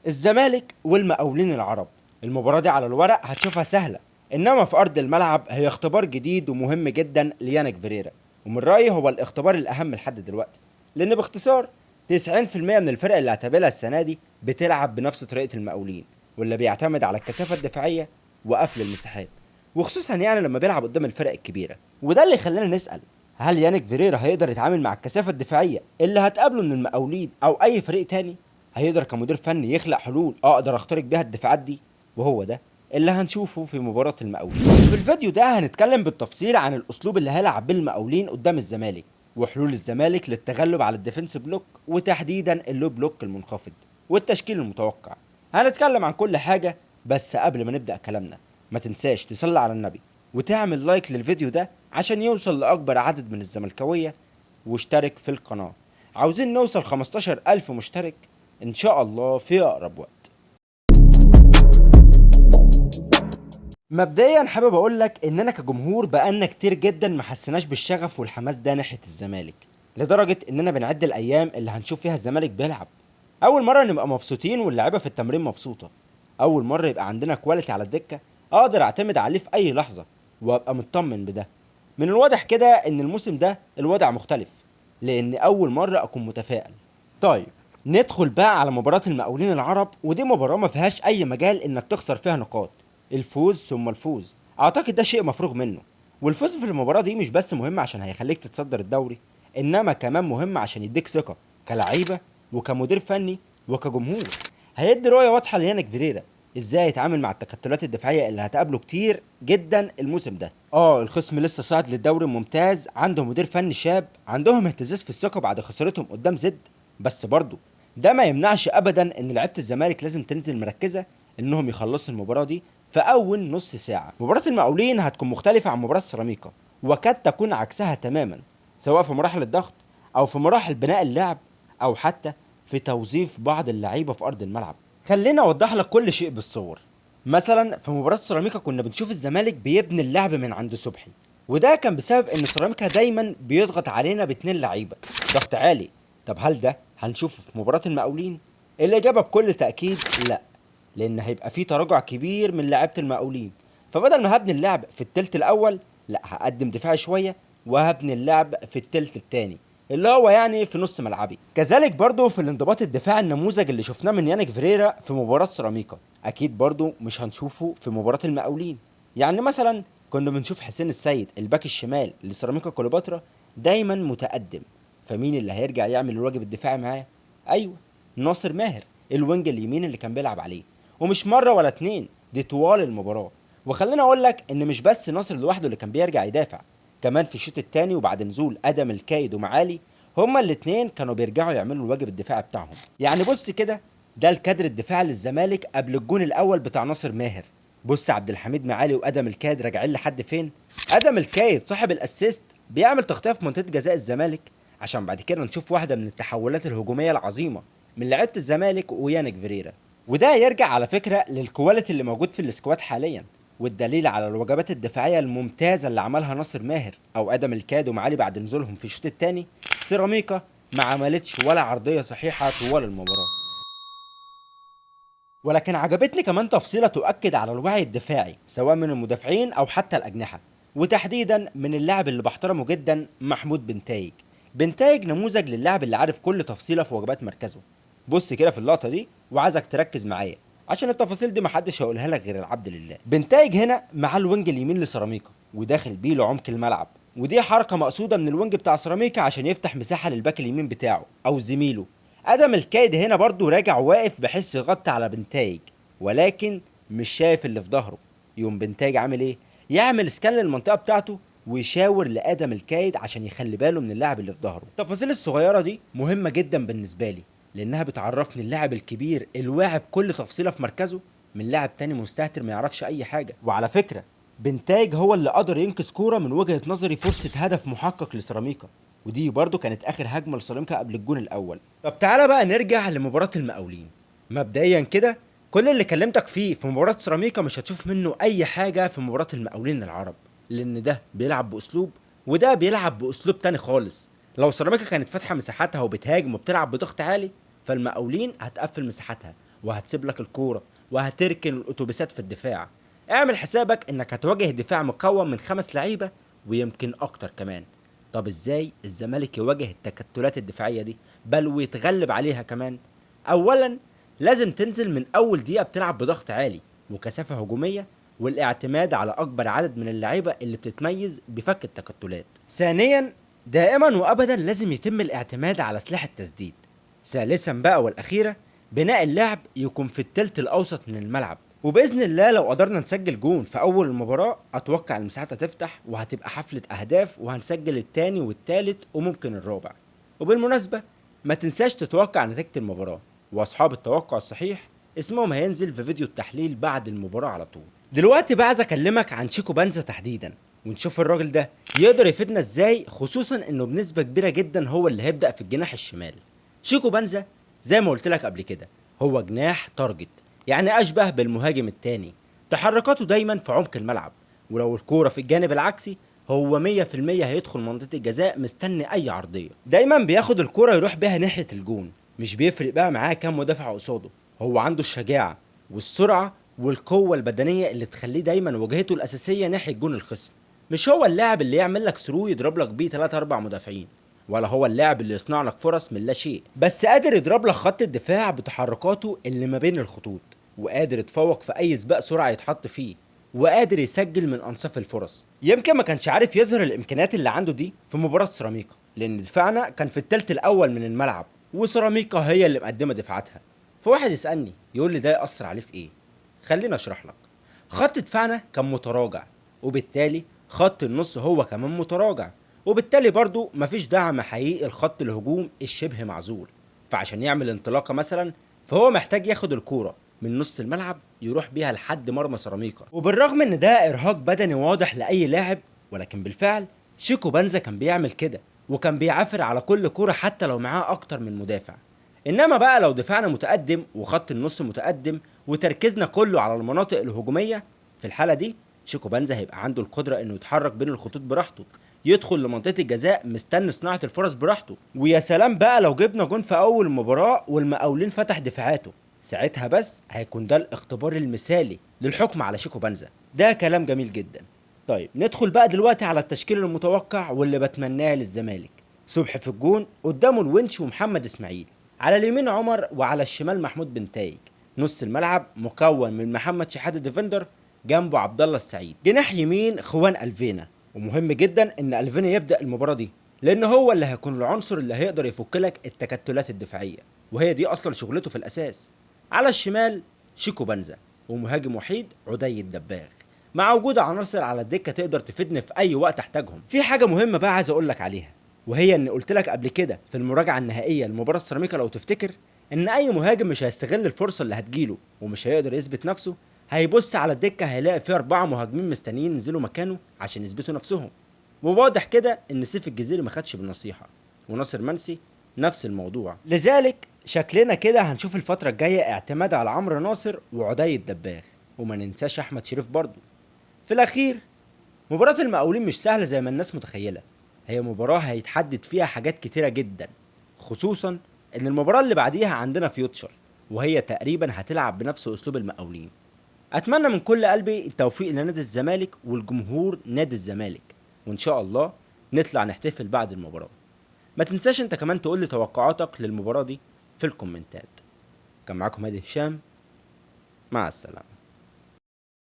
الزمالك والمقاولين العرب. المباراة دي على الورق هتشوفها سهلة، انما في ارض الملعب هي اختبار جديد ومهم جدا ليانك فيريرا، ومن رأيي هو الاختبار الاهم لحد دلوقتي، لان باختصار 90% من الفرق اللي هتقابلها السنة دي بتلعب بنفس طريقة المقاولين، واللي بيعتمد على الكثافة الدفاعية وقفل المساحات، وخصوصا يعني لما بيلعب قدام الفرق الكبيرة. وده اللي خلانا نسأل، هل يانك فيريرا هيقدر يتعامل مع الكثافة الدفاعية اللي هتقابله من المقاولين او اي فريق تاني؟ هيقدر كمدير فني يخلق حلول اقدر اخترق بيها الدفاعات دي؟ وهو ده اللي هنشوفه في مباراة المقاولين. في الفيديو ده هنتكلم بالتفصيل عن الاسلوب اللي هيلعب بيه المقاولين قدام الزمالك، وحلول الزمالك للتغلب على الديفنس بلوك، وتحديدا اللو بلوك المنخفض، والتشكيل المتوقع. هنتكلم عن كل حاجة، بس قبل ما نبدأ كلامنا ما تنساش تصلي على النبي وتعمل لايك للفيديو ده عشان يوصل لأكبر عدد من الزملكاوية، واشترك في القناة. عاوزين نوصل 15,000 مشترك ان شاء الله في اقرب وقت. مبدئيا حابب اقول لك اننا كجمهور بقالنا كتير جدا ما حسيناش بالشغف والحماس ده ناحيه الزمالك، لدرجه اننا بنعد الايام اللي هنشوف فيها الزمالك بيلعب. اول مره نبقى مبسوطين واللعيبه في التمرين مبسوطه، اول مره يبقى عندنا كواليتي على الدكه اقدر اعتمد عليه في اي لحظه وابقى مطمن بده. من الواضح كده ان الموسم ده الوضع مختلف، لان اول مره اكون متفائل. طيب، ندخل بقى على مباراة المقاولين العرب، ودي مباراة ما فيهاش أي مجال إنك تخسر فيها نقاط. الفوز ثم الفوز، أعتقد ده شيء مفروغ منه. والفوز في المباراة دي مش بس مهم عشان هيخليك تتصدر الدوري، إنما كمان مهم عشان يديك ثقة كلعيبة وكمدير فني وكجمهور. هيدي رؤية واضحة ليانك فيريرا ازاي يتعامل مع التكتلات الدفاعيه اللي هتقابله كتير جدا الموسم ده. الخصم لسه صاعد للدوري الممتاز، عنده مدير فني شاب، عندهم اهتزاز في الثقه بعد خسارتهم قدام زد، بس برضه ده ما يمنعش ابدا ان لعيبه الزمالك لازم تنزل مركزه انهم يخلصوا المباراه دي في اول نص ساعه. مباراه المقاولين هتكون مختلفه عن مباراه سيراميكا، وقد تكون عكسها تماما، سواء في مراحل الضغط او في مراحل بناء اللعب او حتى في توظيف بعض اللعيبه في ارض الملعب. خليني اوضح لك كل شيء بالصور. مثلا في مباراه سيراميكا كنا بنشوف الزمالك بيبني اللعب من عند صبحي، وده كان بسبب ان سيراميكا دايما بيضغط علينا باتنين لعيبه، ضغط عالي. طب هل ده هنشوفه في مباراه المقاولين؟ الاجابه بكل تاكيد لا، لان هيبقى في تراجع كبير من لعيبه المقاولين. فبدل ما هبني اللعب في التلت الاول، لا هقدم دفاع شويه وهبني اللعب في التلت التاني، اللي هو يعني في نص ملعبي. كذلك برضو في الانضباط الدفاعي، النموذج اللي شفناه من يانك فيريرا في مباراة سيراميكا اكيد برضو مش هنشوفه في مباراة المقاولين. يعني مثلا كنا بنشوف حسين السيد الباك الشمال لسيراميكا كليوباترا دايما متقدم، فمين اللي هيرجع يعمل الواجب الدفاعي معاه؟ ايوه، ناصر ماهر، الوينج اليمين اللي كان بيلعب عليه، ومش مرة ولا اتنين، دي طوال المباراة. وخليني اقول لك ان مش بس ناصر لوحده اللي كان بيرجع يدافع، كمان في الشوط الثاني وبعد نزول ادم الكايد ومعالي، هما الاتنين كانوا بيرجعوا يعملوا الواجب الدفاعي بتاعهم. يعني بص كده، ده الكادر الدفاعي للزمالك قبل الجون الاول بتاع ناصر ماهر. بص عبد الحميد معالي وادم الكايد راجعين لحد فين. ادم الكايد صاحب الاسيست بيعمل تغطيه في منطقه جزاء الزمالك، عشان بعد كده نشوف واحده من التحولات الهجوميه العظيمه من لعيبه الزمالك ويانك فيريرا. وده يرجع على فكره للكواليتي اللي موجود في السكواد حاليا، والدليل على الوجبات الدفاعيه الممتازه اللي عملها ناصر ماهر او ادم الكاد ومعالي بعد نزولهم في الشوط الثاني. سيراميكا ما عملتش ولا عرضيه صحيحه طوال المباراه. ولكن عجبتني كمان تفصيله تؤكد على الوعي الدفاعي سواء من المدافعين او حتى الاجنحه، وتحديدا من اللاعب اللي بحترمه جدا محمود بنتايج. بنتايج نموذج للاعب اللي عارف كل تفصيله في وجبات مركزه. بص كده في اللقطه دي وعايزك تركز معايا عشان التفاصيل دي محدش هيقولها لك غير العبد لله. بنتايج هنا مع الوينج اليمين لسيراميكا وداخل بيه لعمق الملعب، ودي حركه مقصوده من الوينج بتاع سيراميكا عشان يفتح مساحه للباك اليمين بتاعه او زميله. ادم الكايد هنا برضو راجع واقف بحيث يغطي على بنتايج، ولكن مش شايف اللي في ظهره. يوم بنتايج عامل ايه؟ يعمل سكان للمنطقه بتاعته ويشاور لادم الكايد عشان يخلي باله من اللاعب اللي في ظهره. التفاصيل الصغيره دي مهمه جدا بالنسبه لي، لانها بتعرفني اللاعب الكبير الواعي بكل تفصيله في مركزه من لاعب تاني مستهتر ما يعرفش اي حاجه. وعلى فكره بنتايج هو اللي قدر ينقذ كوره من وجهه نظري فرصه هدف محقق لسيراميكا، ودي برضو كانت اخر هجمه لسيراميكا قبل الجون الاول. طب تعالى بقى نرجع لمباراه المقاولين. مبدئيا كده كل اللي كلمتك فيه في مباراه سيراميكا مش هتشوف منه اي حاجه في مباراه المقاولين العرب، لان ده بيلعب باسلوب وده بيلعب باسلوب تاني خالص. لو سيراميكا كانت فاتحه مساحاتها وبتهاجم وبتلعب بضغط عالي، فالمقاولين هتقفل مساحاتها وهتسيب لك الكورة وهتركن الأتوبيسات في الدفاع. اعمل حسابك إنك هتواجه دفاع مكون من 5 لعيبة ويمكن أكتر كمان. طب إزاي الزمالك يواجه التكتلات الدفاعية دي بل ويتغلب عليها كمان؟ أولا لازم تنزل من أول دقيقة بتلعب بضغط عالي وكثافة هجومية والاعتماد على أكبر عدد من اللعيبة اللي بتتميز بفك التكتلات. ثانيا دائما وأبدا لازم يتم الاعتماد على سلاح التسديد. ثالثا بقى والأخيرة بناء اللعب يكون في التلت الأوسط من الملعب، وبإذن الله لو قدرنا نسجل جون في أول المباراة أتوقع المساحات هتفتح وهتبقى حفلة أهداف وهنسجل التاني والتالت وممكن الرابع. وبالمناسبة ما تنساش تتوقع نتيجة المباراة، وأصحاب التوقع الصحيح اسمهم هينزل في فيديو التحليل بعد المباراة على طول. دلوقتي بقى عايز أكلمك عن شيكو بنزا تحديدا ونشوف الراجل ده يقدر يفيدنا ازاي، خصوصا انه بنسبة كبيرة جدا هو اللي هيبدأ في الجناح الشمال. شيكو بنزا زي ما قلت لك قبل كده هو جناح تارجت، يعني اشبه بالمهاجم التاني. تحركاته دايما في عمق الملعب، ولو الكورة في الجانب العكسي هو 100% هيدخل منطقة الجزاء مستني اي عرضية. دايما بياخد الكورة يروح بيها ناحية الجون، مش بيفرق بقى معاه كام مدافع قصاده. هو عنده الشجاعة والسرعة والقوة البدنية اللي تخليه دايما وجهته الأساسية ناحية جون الخصم. مش هو اللاعب اللي يعمل لك ثرو يضرب لك بيه 3 4 مدافعين، ولا هو اللاعب اللي يصنع لك فرص من لا شيء، بس قادر يضرب لك خط الدفاع بتحركاته اللي ما بين الخطوط، وقادر يتفوق في اي سباق سرعه يتحط فيه، وقادر يسجل من انصاف الفرص. يمكن ما كانش عارف يظهر الامكانيات اللي عنده دي في مباراه سيراميكا، لان دفاعنا كان في الثلث الاول من الملعب وسيراميكا هي اللي مقدمه دفاعاتها. فواحد يسالني يقول لي ده ياثر عليه في ايه؟ خلينا اشرح لك. خط دفاعنا كان متراجع، وبالتالي خط النص هو كمان متراجع، وبالتالي برضو مفيش دعم حقيقي لخط الهجوم الشبه معزول. فعشان يعمل انطلاقة مثلا فهو محتاج ياخد الكورة من نص الملعب يروح بيها لحد مرمى سيراميكا. وبالرغم ان ده ارهاق بدني واضح لاي لاعب، ولكن بالفعل شيكو بنزا كان بيعمل كده، وكان بيعافر على كل كورة حتى لو معاه اكتر من مدافع. انما بقى لو دفاعنا متقدم وخط النص متقدم وتركيزنا كله على المناطق الهجومية، في الحالة دي شيكو بنزا هيبقى عنده القدرة انه يتحرك بين الخطوط براحته، يدخل لمنطقة الجزاء مستني صناعة الفرص براحته. ويا سلام بقى لو جبنا جون في اول المباراة والمقاولين فتح دفاعاته، ساعتها بس هيكون ده الاختبار المثالي للحكم على شيكو بنزا. ده كلام جميل جدا. طيب ندخل بقى دلوقتي على التشكيل المتوقع واللي بتمناه للزمالك. صبحي في الجون، قدامه الونش ومحمد اسماعيل، على اليمين عمر وعلى الشمال محمود بن تايج. نص الملعب مكون من محمد شحاته ديفندر، جنبه عبد الله السعيد. جناح يمين خوان الفينا، ومهم جدا ان الفينا يبدا المباراه دي لان هو اللي هيكون العنصر اللي هيقدر يفك لك التكتلات الدفاعيه، وهي دي اصلا شغلته في الاساس. على الشمال شيكو بنزا، ومهاجم وحيد عدي الدباغ، مع وجود عناصر على الدكه تقدر تفيدني في اي وقت احتاجهم. في حاجه مهمه بقى عايز اقول لك عليها، وهي ان قلت لك قبل كده في المراجعه النهائيه لمباراه سيراميكا لو تفتكر ان اي مهاجم مش هيستغل الفرصه اللي هتجيله ومش هيقدر يثبت نفسه، هيبص على الدكه هيلاقي فيه 4 مهاجمين مستنيين ينزلوا مكانه عشان يثبتوا نفسهم. وواضح كده ان سيف الجزيري ما خدش بالنصيحه، وناصر منسي نفس الموضوع. لذلك شكلنا كده هنشوف الفتره الجايه اعتماد على عمرو ناصر وعدي الدباغ، وما ننساش احمد شريف برضه. في الاخير مباراه المقاولين مش سهله زي ما الناس متخيله، هي مباراه هيتحدد فيها حاجات كتيره جدا، خصوصا ان المباراه اللي بعديها عندنا فيوتشر، وهي تقريبا هتلعب بنفس اسلوب المقاولين. اتمنى من كل قلبي التوفيق لنادي الزمالك والجمهور نادي الزمالك، وان شاء الله نطلع نحتفل بعد المباراه. ما تنساش انت كمان تقول لي توقعاتك للمباراه دي في الكومنتات. كان معاكم هادي هشام، مع السلامه.